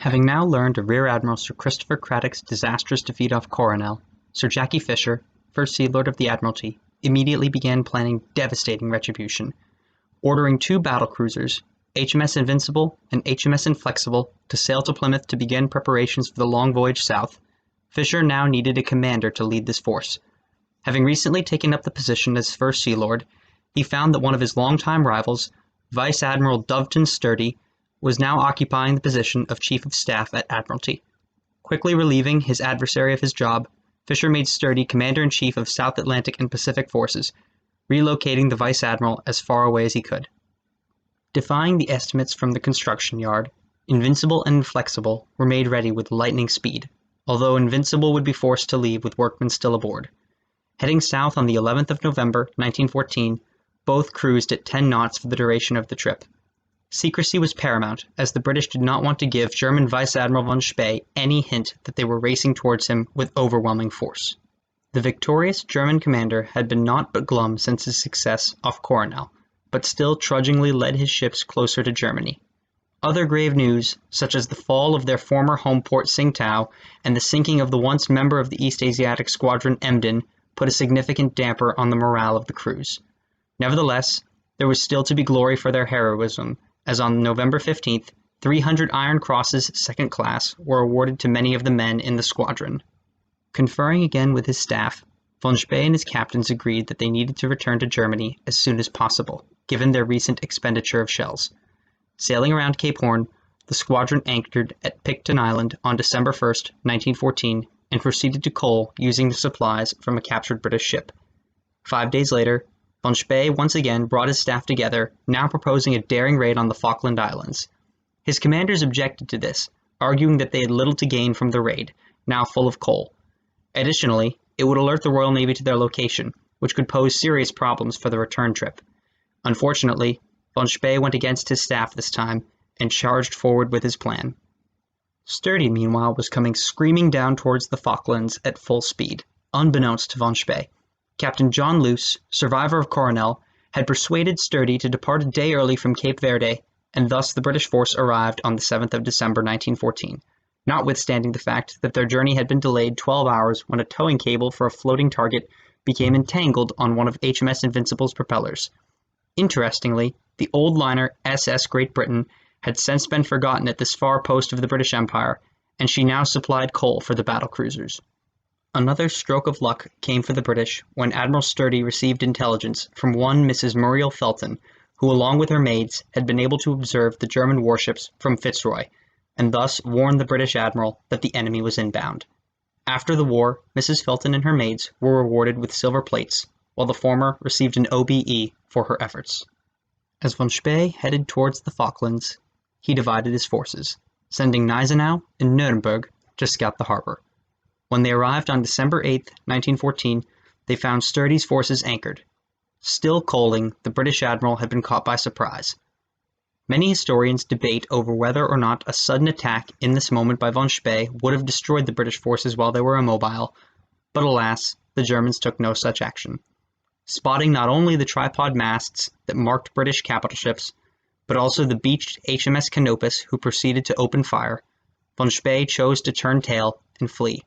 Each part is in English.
Having now learned of Rear Admiral Sir Christopher Craddock's disastrous defeat off Coronel, Sir Jackie Fisher, First Sea Lord of the Admiralty, immediately began planning devastating retribution, ordering two battlecruisers, HMS Invincible and HMS Inflexible, to sail to Plymouth to begin preparations for the long voyage south. Fisher now needed a commander to lead this force. Having recently taken up the position as First Sea Lord, he found that one of his longtime rivals, Vice Admiral Doveton Sturdy, was now occupying the position of Chief of Staff at Admiralty. Quickly relieving his adversary of his job, Fisher made Sturdy Commander-in-Chief of South Atlantic and Pacific forces, relocating the Vice Admiral as far away as he could. Defying the estimates from the construction yard, Invincible and Inflexible were made ready with lightning speed, although Invincible would be forced to leave with workmen still aboard. Heading south on the 11th of November, 1914, both cruised at 10 knots for the duration of the trip. Secrecy was paramount, as the British did not want to give German Vice Admiral von Spee any hint that they were racing towards him with overwhelming force. The victorious German commander had been naught but glum since his success off Coronel, but still trudgingly led his ships closer to Germany. Other grave news, such as the fall of their former home port Tsingtao and the sinking of the once member of the East Asiatic Squadron Emden, put a significant damper on the morale of the crews. Nevertheless, there was still to be glory for their heroism, as on November 15th, 300 Iron Crosses, second class, were awarded to many of the men in the squadron. Conferring again with his staff, von Spee and his captains agreed that they needed to return to Germany as soon as possible, given their recent expenditure of shells. Sailing around Cape Horn, the squadron anchored at Picton Island on December 1st, 1914, and proceeded to coal using the supplies from a captured British ship. 5 days later, von Spee once again brought his staff together, now proposing a daring raid on the Falkland Islands. His commanders objected to this, arguing that they had little to gain from the raid, now full of coal. Additionally, it would alert the Royal Navy to their location, which could pose serious problems for the return trip. Unfortunately, von Spee went against his staff this time and charged forward with his plan. Sturdy, meanwhile, was coming screaming down towards the Falklands at full speed, unbeknownst to von Spee. Captain John Luce, survivor of Coronel, had persuaded Sturdy to depart a day early from Cape Verde, and thus the British force arrived on the 7th of December 1914, notwithstanding the fact that their journey had been delayed 12 hours when a towing cable for a floating target became entangled on one of HMS Invincible's propellers. Interestingly, the old liner SS Great Britain had since been forgotten at this far post of the British Empire, and she now supplied coal for the battlecruisers. Another stroke of luck came for the British when Admiral Sturdy received intelligence from one Mrs. Muriel Felton, who along with her maids had been able to observe the German warships from Fitzroy, and thus warned the British admiral that the enemy was inbound. After the war, Mrs. Felton and her maids were rewarded with silver plates, while the former received an OBE for her efforts. As von Spee headed towards the Falklands, he divided his forces, sending Gneisenau and Nuremberg to scout the harbor. When they arrived on December 8, 1914, they found Sturdy's forces anchored. Still coaling, the British admiral had been caught by surprise. Many historians debate over whether or not a sudden attack in this moment by von Spee would have destroyed the British forces while they were immobile, but alas, the Germans took no such action. Spotting not only the tripod masts that marked British capital ships, but also the beached HMS Canopus, who proceeded to open fire, von Spee chose to turn tail and flee.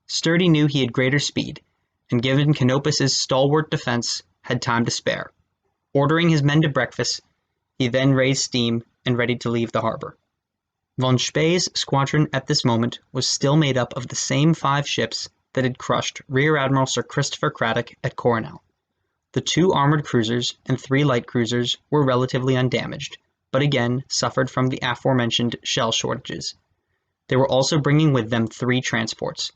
Sturdy knew he had greater speed, and given Canopus's stalwart defense, had time to spare. Ordering his men to breakfast, he then raised steam and ready to leave the harbor. Von Spee's squadron at this moment was still made up of the same 5 ships that had crushed Rear Admiral Sir Christopher Craddock at Coronel. The 2 armored cruisers and 3 light cruisers were relatively undamaged, but again suffered from the aforementioned shell shortages. They were also bringing with them 3 transports.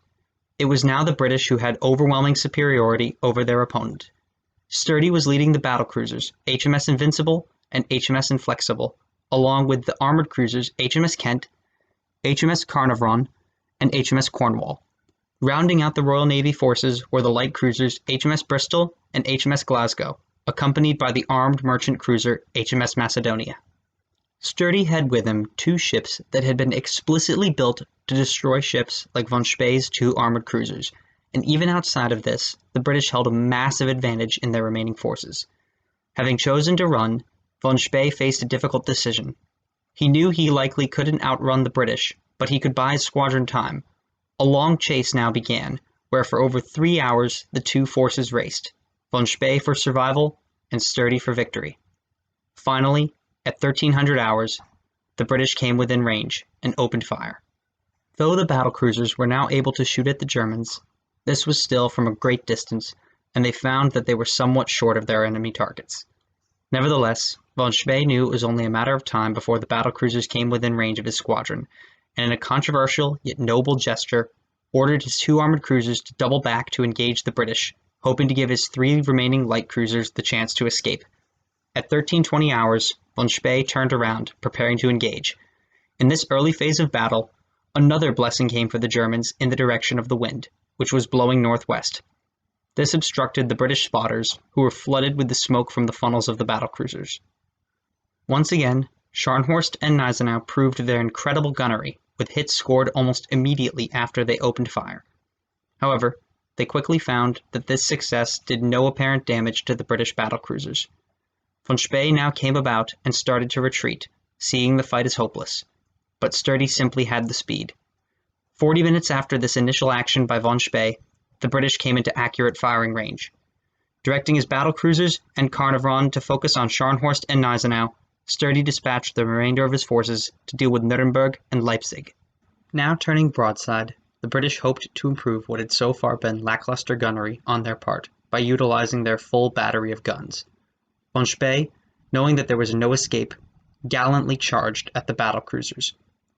It was now the British who had overwhelming superiority over their opponent. Sturdy was leading the battlecruisers, HMS Invincible and HMS Inflexible, along with the armored cruisers HMS Kent, HMS Carnarvon, and HMS Cornwall. Rounding out the Royal Navy forces were the light cruisers HMS Bristol and HMS Glasgow, accompanied by the armed merchant cruiser HMS Macedonia. Sturdy had with him 2 ships that had been explicitly built to destroy ships like von Spee's 2 armored cruisers, and even outside of this, the British held a massive advantage in their remaining forces. Having chosen to run, von Spee faced a difficult decision. He knew he likely couldn't outrun the British, but he could buy his squadron time. A long chase now began, where for over 3 hours the two forces raced, von Spee for survival and Sturdy for victory. Finally, at 1300 hours, the British came within range and opened fire. Though the battlecruisers were now able to shoot at the Germans, this was still from a great distance, and they found that they were somewhat short of their enemy targets. Nevertheless, von Spee knew it was only a matter of time before the battlecruisers came within range of his squadron, and in a controversial yet noble gesture, ordered his 2 armored cruisers to double back to engage the British, hoping to give his 3 remaining light cruisers the chance to escape. At 1320 hours, von Spee turned around, preparing to engage. In this early phase of battle, another blessing came for the Germans in the direction of the wind, which was blowing northwest. This obstructed the British spotters, who were flooded with the smoke from the funnels of the battlecruisers. Once again, Scharnhorst and Gneisenau proved their incredible gunnery, with hits scored almost immediately after they opened fire. However, they quickly found that this success did no apparent damage to the British battlecruisers. Von Spee now came about and started to retreat, seeing the fight as hopeless. But Sturdy simply had the speed. 40 minutes after this initial action by von Spee, the British came into accurate firing range. Directing his battlecruisers and Carnarvon to focus on Scharnhorst and Gneisenau, Sturdy dispatched the remainder of his forces to deal with Nuremberg and Leipzig. Now turning broadside, the British hoped to improve what had so far been lackluster gunnery on their part by utilizing their full battery of guns. Von Spee, knowing that there was no escape, gallantly charged at the battlecruisers,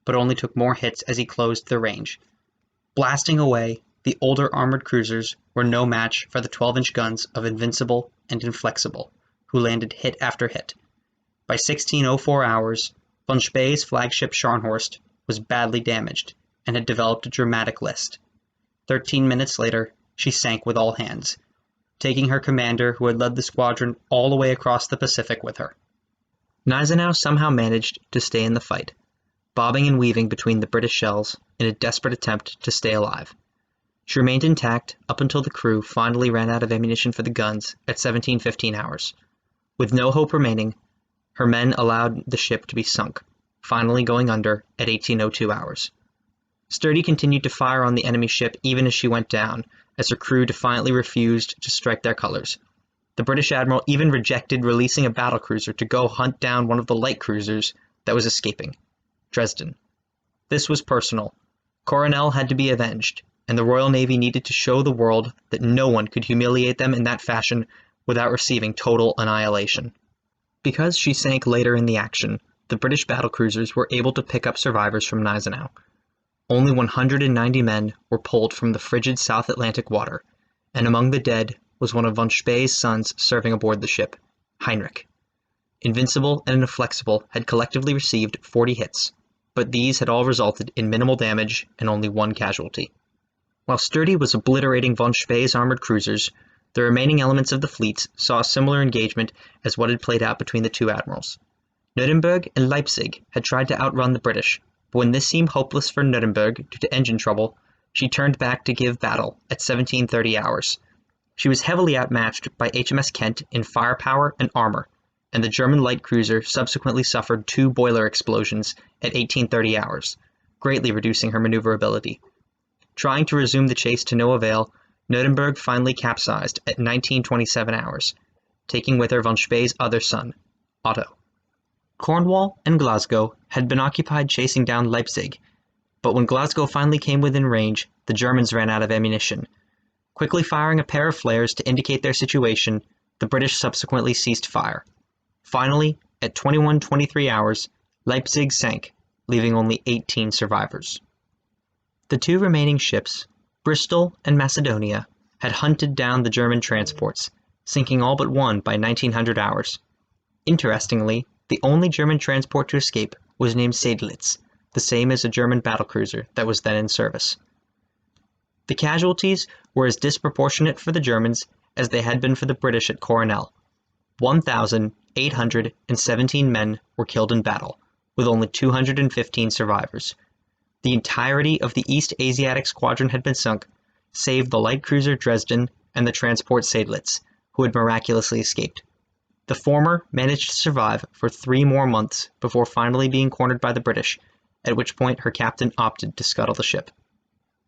but only took more hits as he closed the range. Blasting away, the older armored cruisers were no match for the 12-inch guns of Invincible and Inflexible, who landed hit after hit. By 1604 hours, von Spee's flagship Scharnhorst was badly damaged and had developed a dramatic list. 13 minutes later, she sank with all hands, taking her commander who had led the squadron all the way across the Pacific with her. Gneisenau somehow managed to stay in the fight, bobbing and weaving between the British shells in a desperate attempt to stay alive. She remained intact up until the crew finally ran out of ammunition for the guns at 1715 hours. With no hope remaining, her men allowed the ship to be sunk, finally going under at 1802 hours. Sturdy continued to fire on the enemy ship even as she went down, as her crew defiantly refused to strike their colors. The British admiral even rejected releasing a battlecruiser to go hunt down one of the light cruisers that was escaping, Dresden. This was personal. Coronel had to be avenged, and the Royal Navy needed to show the world that no one could humiliate them in that fashion without receiving total annihilation. Because she sank later in the action, the British battlecruisers were able to pick up survivors from Gneisenau. Only 190 men were pulled from the frigid South Atlantic water, and among the dead was one of von Spee's sons serving aboard the ship, Heinrich. Invincible and Inflexible had collectively received 40 hits, but these had all resulted in minimal damage and only 1 casualty. While Sturdy was obliterating von Spee's armored cruisers, the remaining elements of the fleets saw a similar engagement as what had played out between the two admirals. Nuremberg and Leipzig had tried to outrun the British, but when this seemed hopeless for Nuremberg due to engine trouble, she turned back to give battle at 1730 hours. She was heavily outmatched by HMS Kent in firepower and armor, and the German light cruiser subsequently suffered 2 boiler explosions at 1830 hours, greatly reducing her maneuverability. Trying to resume the chase to no avail, Nuremberg finally capsized at 1927 hours, taking with her von Spee's other son, Otto. Cornwall and Glasgow had been occupied chasing down Leipzig, but when Glasgow finally came within range, the Germans ran out of ammunition. Quickly firing a pair of flares to indicate their situation, the British subsequently ceased fire. Finally, at 21:23 hours, Leipzig sank, leaving only 18 survivors. The 2 remaining ships, Bristol and Macedonia, had hunted down the German transports, sinking all but one by 1900 hours. Interestingly, the only German transport to escape was named Seydlitz, the same as a German battlecruiser that was then in service. The casualties were as disproportionate for the Germans as they had been for the British at Coronel. 1,817 men were killed in battle, with only 215 survivors. The entirety of the East Asiatic Squadron had been sunk, save the light cruiser Dresden and the transport Seydlitz, who had miraculously escaped. The former managed to survive for 3 more months before finally being cornered by the British, at which point her captain opted to scuttle the ship.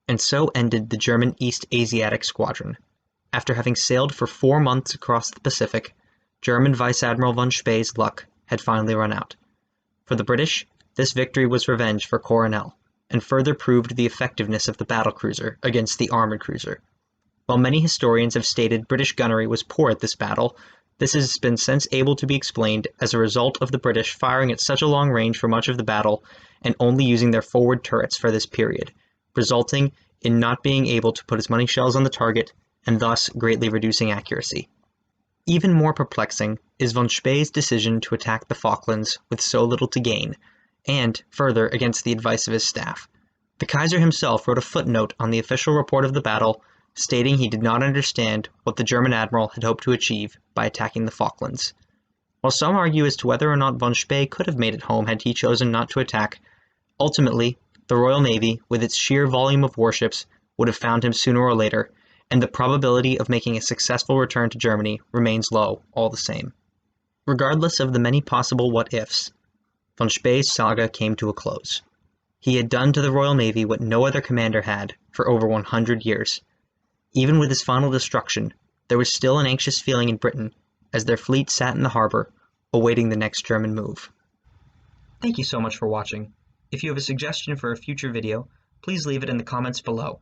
And so ended the German East Asiatic Squadron. After having sailed for 4 months across the Pacific, German Vice Admiral von Spee's luck had finally run out. For the British, this victory was revenge for Coronel, and further proved the effectiveness of the battlecruiser against the armored cruiser. While many historians have stated British gunnery was poor at this battle, this has been since able to be explained as a result of the British firing at such a long range for much of the battle and only using their forward turrets for this period, resulting in not being able to put as many shells on the target and thus greatly reducing accuracy. Even more perplexing is von Spee's decision to attack the Falklands with so little to gain, and, further, against the advice of his staff. The Kaiser himself wrote a footnote on the official report of the battle, stating he did not understand what the German admiral had hoped to achieve by attacking the Falklands. While some argue as to whether or not von Spee could have made it home had he chosen not to attack, ultimately, the Royal Navy, with its sheer volume of warships, would have found him sooner or later, and the probability of making a successful return to Germany remains low all the same. Regardless of the many possible what-ifs, von Spee's saga came to a close. He had done to the Royal Navy what no other commander had for over 100 years. Even with his final destruction, there was still an anxious feeling in Britain as their fleet sat in the harbor, awaiting the next German move. Thank you so much for watching. If you have a suggestion for a future video, please leave it in the comments below.